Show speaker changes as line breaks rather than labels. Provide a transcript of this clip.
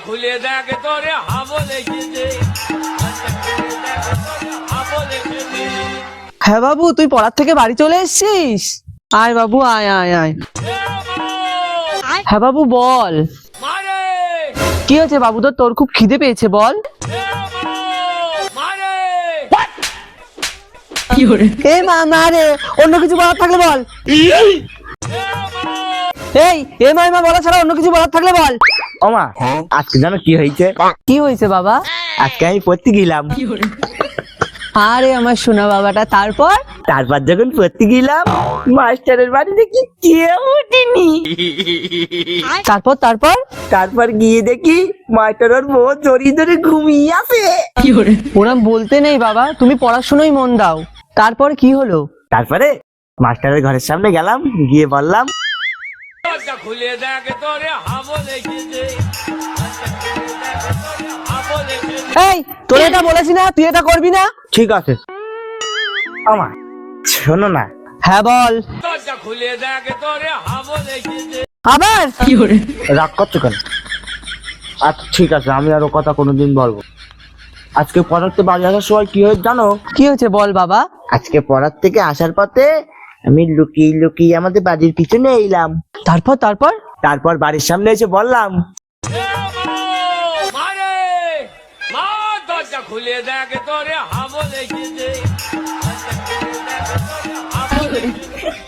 খুলে দেখ তোরে হাবো লেগেছে।
হ্যাঁ বাবু, তুই পড়ার থেকে বাড়ি চলে এসেছিস? আয় বাবু, আয় আয় আয়। হ্যাঁ বাবু বল।
মারে
কি হয়েছে বাবু, তোর খুব খিদে পেয়েছে, বল।
মারে
এ মা রে, অন্য কিছু বলার থাকলে বল। এই এ মা বলা ছাড়া অন্য কিছু বলার থাকলে বল।
ওমা, আজকে জানো কি হয়েছে?
কি হয়েছে বাবা?
আজকে আমি পড়তে গেলাম।
আরে আমার সোনা বাবাটা, তারপর?
তারপর যখন পড়তে গেলাম, মাস্টারের বাড়ি দেখি কেউ ওঠেনি।
তারপর তারপর
তারপর গিয়ে দেখি মাস্টার ওর বউ জড়িয়ে ধরে ঘুমিয়ে আছে।
ওরম বলতে নেই বাবা, তুমি পড়াশোনায় মন দাও। তারপর কি হলো?
তারপরে মাস্টারের ঘরের সামনে গেলাম, গিয়ে বললাম,
দরজা খুলে দেখ তোরে হাবো লেগেছে। হাবো লেগেছে।
এই তোর এটা বলেছি না, তুই এটা করবি না।
ঠিক আছে। আমা শোনো না।
হ্যাঁ বল।
দরজা খুলে দেখ তোরে হাবো লেগেছে।
আবার
রাগ করছো কেন? আচ্ছা ঠিক আছে, আমি আরো কথা কোনোদিন বলবো। আজকে পড়ার থেকে বাড়ি আসার সময় কি হয়েছে জানো?
কি হয়েছে বল বাবা।
আজকে পড়ার থেকে আসার পথে আমি লুকিয়ে লুকিয়ে আমাদের বাড়ির পিছনে এলাম।
তারপর তারপর
তারপর বাড়ির সামনে এসে বললাম,
মারে মা দরজা খুলে দেখ তোরে হাবো লেগেছে। হাবো লেগেছে।